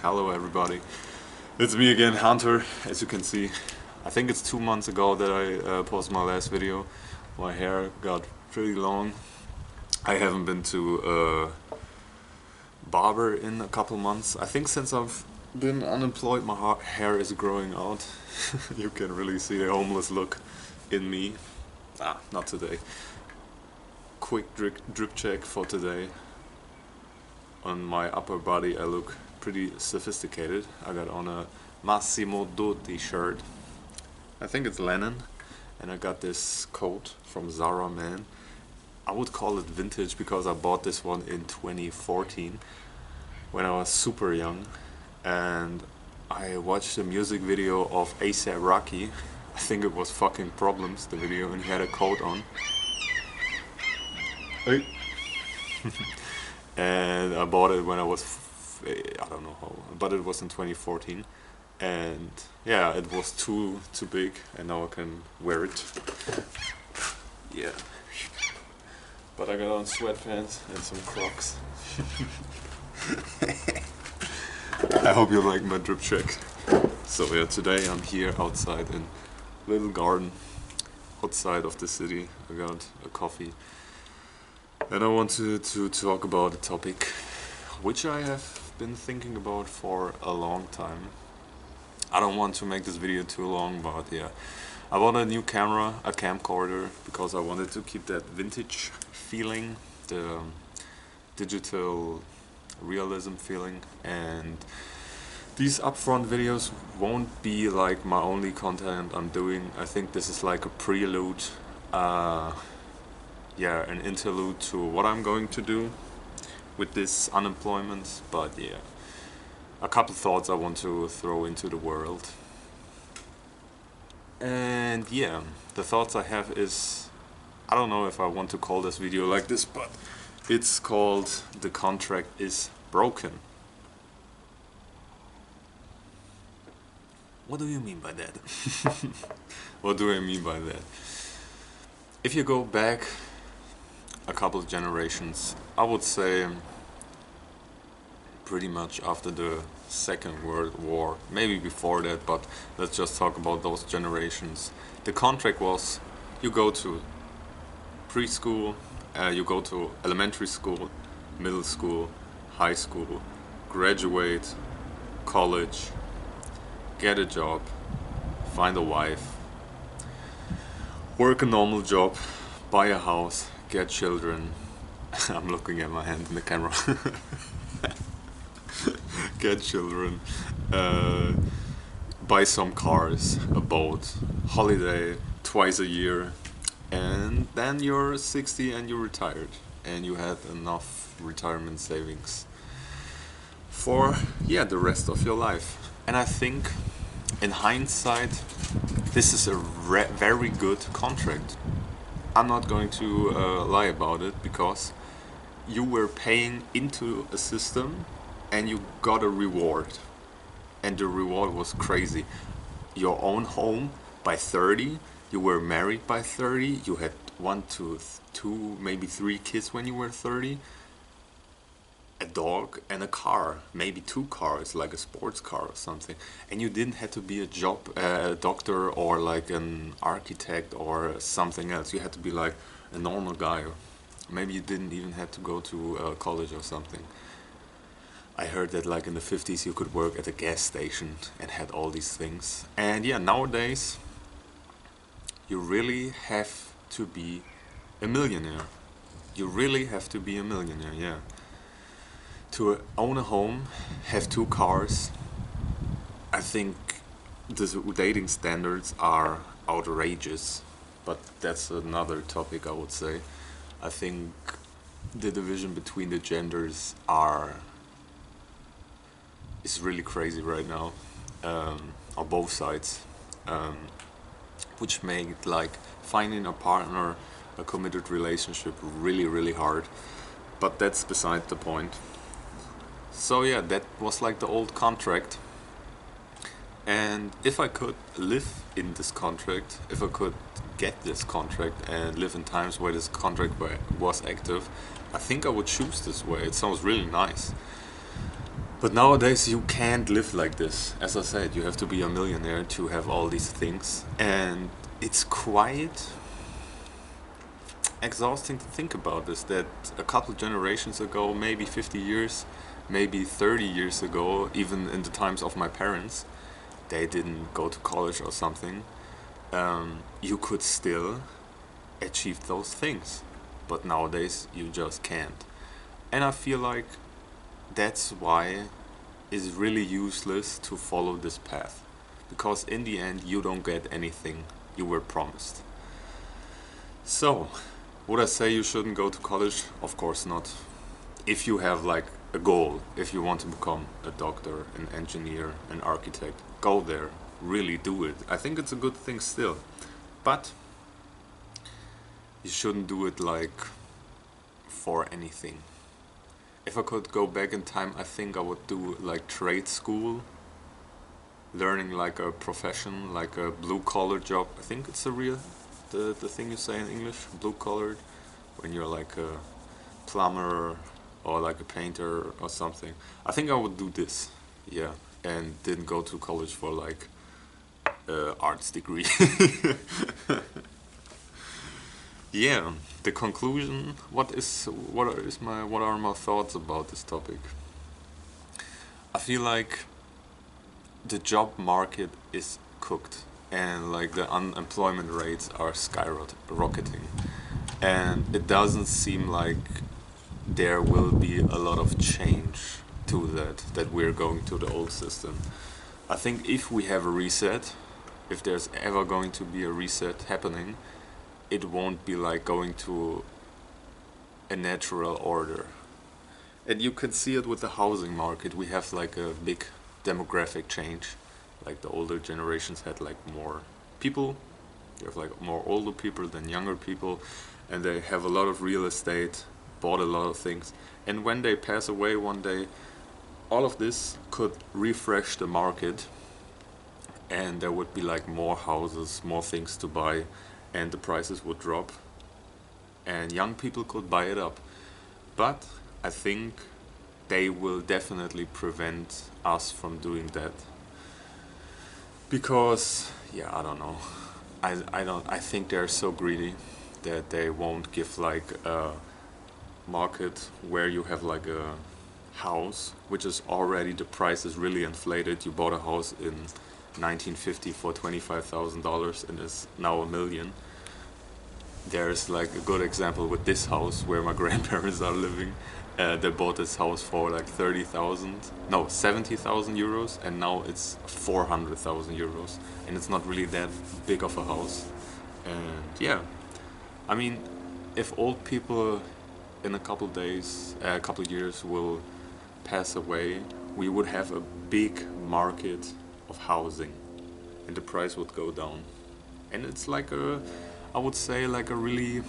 Hello everybody, it's me again, Hunter. As you can see, I think it's 2 months ago that I posted my last video. My hair got pretty long. I haven't been to a barber in a couple months. I think since I've been unemployed my hair is growing out. You can really see the homeless look in me. Not today. Quick drip check for today. On my upper body I look pretty sophisticated. I got on a Massimo Dutti shirt. I think it's linen. And I got this coat from Zara Man. I would call it vintage because I bought this one in 2014 when I was super young, and I watched a music video of A$AP Rocky. I think it was Fucking Problems, the video, and he had a coat on. Hey. And I bought it when I was, I don't know how, but it was in 2014. And yeah, it was too big, and now I can wear it. Yeah. But I got on sweatpants and some Crocs. I hope you like my drip check. So yeah, today I'm here outside in little garden outside of the city. I got a coffee. And I wanted to talk about a topic which I have been thinking about for a long time. I don't want to make this video too long, but yeah. I bought a new camera, a camcorder, because I wanted to keep that vintage feeling, the digital realism feeling, and these upfront videos won't be like my only content I'm doing. I think this is like a prelude, yeah, an interlude to what I'm going to do with this unemployment, but yeah, a couple thoughts I want to throw into the world. And yeah, the thoughts I have is, I don't know if I want to call this video like this, but it's called "The Contract is Broken." What do you mean by that? What do I mean by that? If you go back a couple of generations, I would say pretty much after the Second World War, maybe before that, but let's just talk about those generations. The contract was, you go to preschool, you go to elementary school, middle school, high school, graduate, college, get a job, find a wife, work a normal job, buy a house, get children. I'm looking at my hand in the camera. Get children, buy some cars, a boat, holiday twice a year, and then you're 60 and you're retired, and you had enough retirement savings for, yeah, the rest of your life. And I think in hindsight this is a very good contract. I'm not going to lie about it, because you were paying into a system and you got a reward, and the reward was crazy. Your own home by 30, you were married by 30, you had 1 to 2, maybe 3 kids when you were 30, a dog and a car, maybe 2 cars, like a sports car or something, and you didn't have to be a doctor or like an architect or something else. You had to be like a normal guy. Maybe you didn't even have to go to college or something. I heard that like in the 50s you could work at a gas station and had all these things. And yeah, nowadays you really have to be a millionaire. You really have to be a millionaire, yeah. To own a home, have 2 cars, I think the dating standards are outrageous, but that's another topic, I would say. I think the division between the genders is really crazy right now, on both sides, which make like finding a partner, a committed relationship really hard, but that's beside the point. So yeah, that was like the old contract, and if I could live in this contract, if I could get this contract and live in times where this contract was active, I think I would choose this way. It sounds really nice. But nowadays you can't live like this. As I said, you have to be a millionaire to have all these things, and it's quite exhausting to think about this, that a couple generations ago, maybe 50 years, maybe 30 years ago, even in the times of my parents, they didn't go to college or something, you could still achieve those things. But nowadays you just can't. And I feel like that's why it's really useless to follow this path. Because in the end you don't get anything you were promised. So, would I say you shouldn't go to college? Of course not. If you have like a goal, if you want to become a doctor, an engineer, an architect, go there. Really do it. I think it's a good thing still. But you shouldn't do it like for anything. If I could go back in time, I think I would do like trade school, learning like a profession, like a blue collar job. I think it's a real, the thing you say in English, blue collared, when you're like a plumber or like a painter or something. I think I would do this, yeah, and didn't go to college for like arts degree. Yeah, the conclusion. What are my thoughts about this topic? I feel like the job market is cooked, and like the unemployment rates are skyrocketing, and it doesn't seem like there will be a lot of change to that we're going to the old system. I think if we have a reset, if there's ever going to be a reset happening, it won't be like going to a natural order. And you can see it with the housing market. We have like a big demographic change. Like the older generations had like more people. You have like more older people than younger people, and they have a lot of real estate, bought a lot of things. And when they pass away one day, all of this could refresh the market, and there would be like more houses, more things to buy, and the prices would drop, and young people could buy it up. But I think they will definitely prevent us from doing that, because yeah, I don't know. I think they're so greedy that they won't give like a market where you have like a house which is already, the price is really inflated. You bought a house in 1950 for $25,000 and it's now $1 million. There's like a good example with this house where my grandparents are living. They bought this house for like 70,000 euros, and now it's 400,000 euros, and it's not really that big of a house. And yeah, I mean, if old people in a couple days, a couple years will pass away, we would have a big market of housing, and the price would go down. And it's like I would say like a really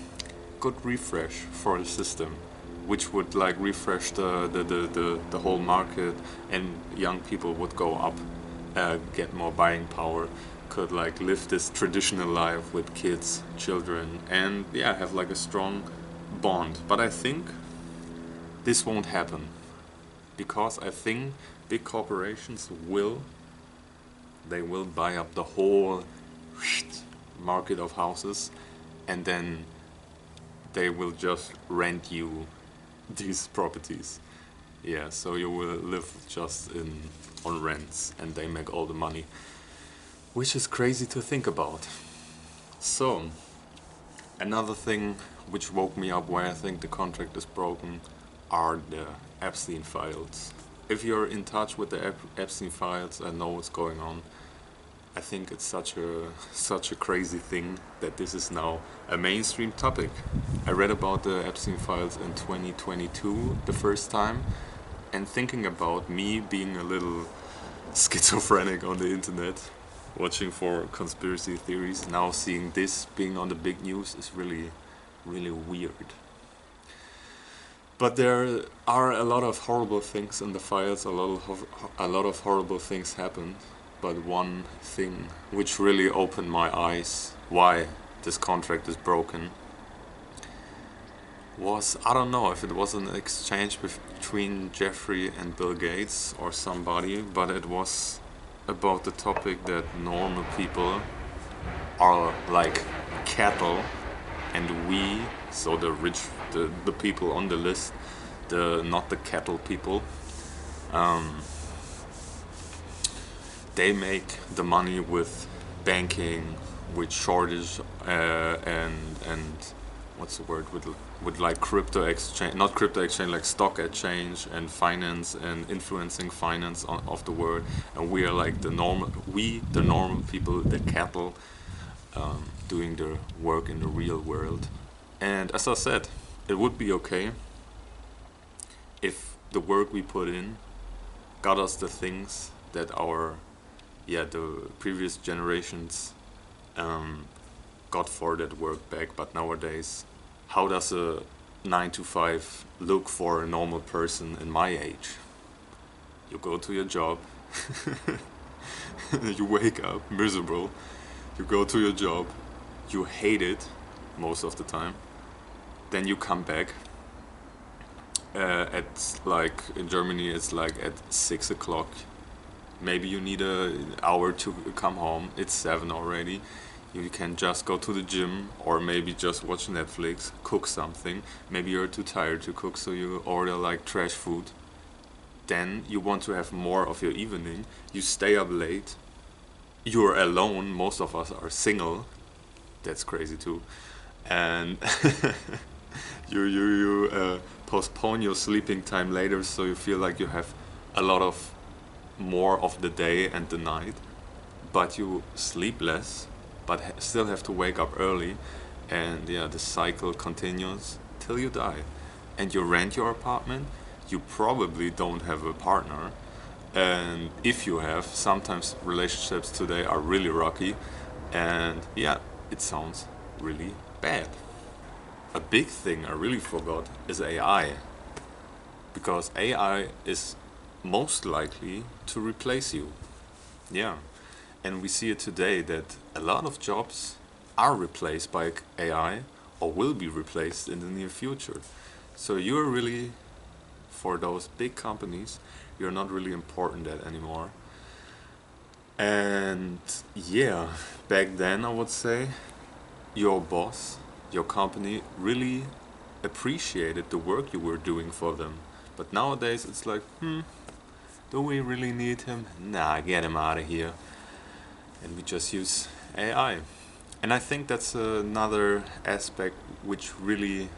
good refresh for the system, which would like refresh the whole market, and young people would go up, get more buying power, could like live this traditional life with kids, children, and yeah, have like a strong bond. But I think this won't happen, because I think big corporations will buy up the whole market of houses, and then they will just rent you these properties. Yeah, so you will live just on rents, and they make all the money, which is crazy to think about. So, another thing which woke me up why I think the contract is broken are the Epstein files. If you're in touch with the Epstein files and know what's going on, I think it's such a crazy thing that this is now a mainstream topic. I read about the Epstein files in 2022 the first time, and thinking about me being a little schizophrenic on the internet, watching for conspiracy theories, now seeing this being on the big news is really, really weird. But there are a lot of horrible things in the files, a lot of horrible things happened. But one thing which really opened my eyes why this contract is broken was, I don't know if it was an exchange between Jeffrey and Bill Gates or somebody, but it was about the topic that normal people are like cattle, and we, so the rich, the people on the list, the not the cattle people, um, they make the money with banking, with shortage, and what's the word, with like crypto exchange, not crypto exchange, like stock exchange and finance and influencing finance of the world. And we are like the normal people, the cattle, doing the work in the real world. And as I said, it would be okay if the work we put in got us the things that the previous generations um, got for that work back. But nowadays, how does a 9 to 5 look for a normal person in my age? You go to your job, you wake up miserable, you go to your job, you hate it most of the time, then you come back. At like in Germany, it's like at 6 o'clock. Maybe you need an hour to come home. It's 7 already. You can just go to the gym or maybe just watch Netflix, cook something. Maybe you're too tired to cook, so you order like trash food. Then you want to have more of your evening. You stay up late. You're alone. Most of us are single. That's crazy too. And you postpone your sleeping time later, so you feel like you have a lot of more of the day and the night, but you sleep less, but still have to wake up early, and yeah, the cycle continues till you die. And you rent your apartment. You probably don't have a partner, and if you have, sometimes relationships today are really rocky, and yeah, it sounds really bad. A big thing I really forgot is AI, because AI is most likely to replace you. Yeah, and we see it today that a lot of jobs are replaced by AI or will be replaced in the near future. So you're really, for those big companies, you're not really important that anymore. And yeah, back then I would say your boss, your company really appreciated the work you were doing for them. But nowadays it's like, do we really need him? Nah, get him out of here. And we just use AI. And I think that's another aspect which really,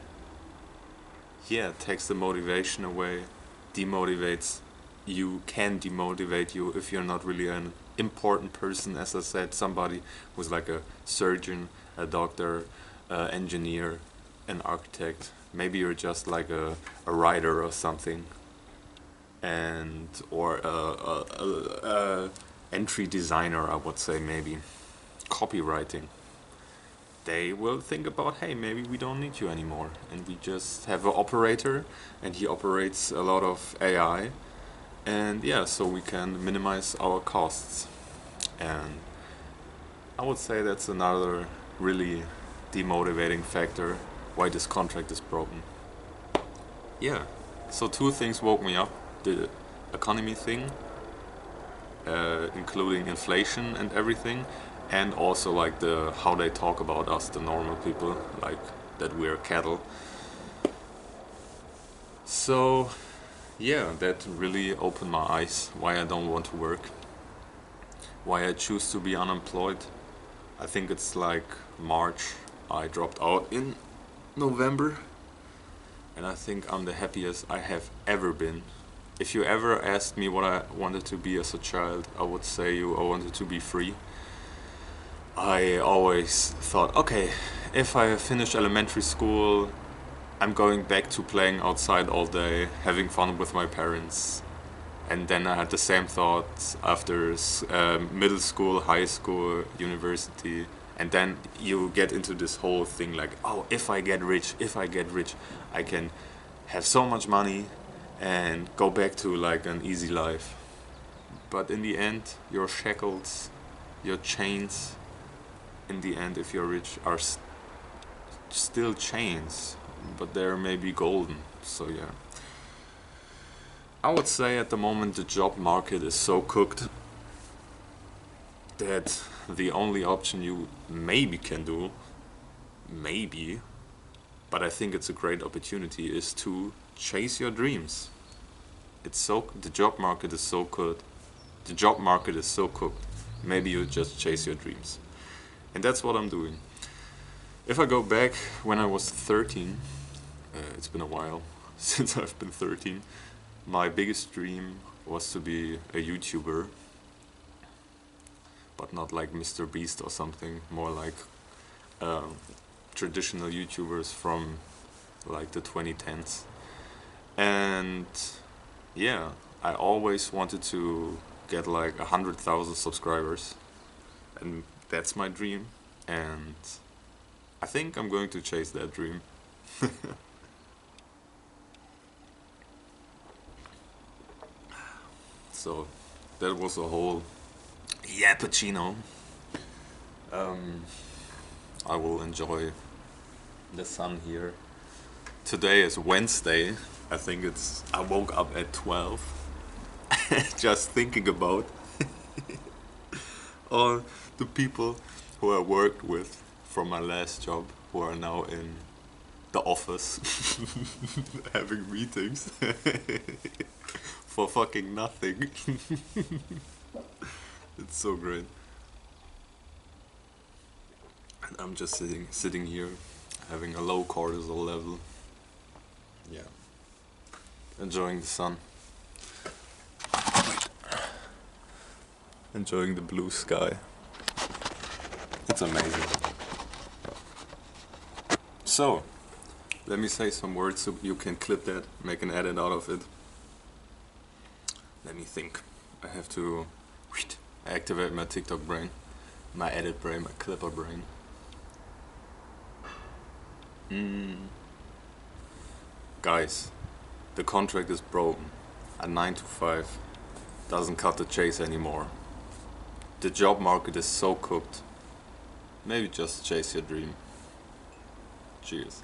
yeah, takes the motivation away, demotivates you, can demotivate you if you're not really an important person. As I said, somebody who's like a surgeon, a doctor, engineer, an architect. Maybe you're just like a writer or something, and or a entry designer, I would say, maybe copywriting. They will think about, hey, maybe we don't need you anymore, and we just have an operator, and he operates a lot of AI, and yeah, so we can minimize our costs. And I would say that's another really demotivating factor why this contract is broken. Yeah, so two things woke me up: the economy thing, including inflation and everything, and also like the how they talk about us, the normal people, like that we're cattle. So yeah, that really opened my eyes why I don't want to work, why I choose to be unemployed. I think it's like March. I dropped out in November, and I think I'm the happiest I have ever been. If you ever asked me what I wanted to be as a child, I would say I wanted to be free. I always thought, okay, if I finish elementary school, I'm going back to playing outside all day, having fun with my parents. And then I had the same thoughts after middle school, high school, university. And then you get into this whole thing like, oh, if I get rich, I can have so much money and go back to like an easy life. But in the end, your shackles, your chains, in the end, if you're rich, are still chains. but they're maybe golden. So yeah, I would say at the moment the job market is so cooked that the only option you maybe can do, maybe, but I think it's a great opportunity, is to chase your dreams. The job market is so good. The job market is so cooked. Maybe you just chase your dreams. And that's what I'm doing. If I go back when I was 13, it's been a while since I've been 13, my biggest dream was to be a YouTuber, but not like Mr. Beast or something, more like traditional YouTubers from like the 2010s. And yeah, I always wanted to get like 100,000 subscribers, and that's my dream. And I think I'm going to chase that dream. So that was a whole yappuccino. I will enjoy the sun here. Today is Wednesday. I woke up at 12 just thinking about all the people who I worked with from my last job who are now in the office having meetings for fucking nothing. It's so great. And I'm just sitting here having a low cortisol level. Yeah. Enjoying the sun. Enjoying the blue sky. It's amazing. So, let me say some words so you can clip that, make an edit out of it. Let me think. I have to activate my TikTok brain, my edit brain, my clipper brain. Guys, the contract is broken. A 9 to 5 doesn't cut the chase anymore. The job market is so cooked. Maybe just chase your dream. Cheers.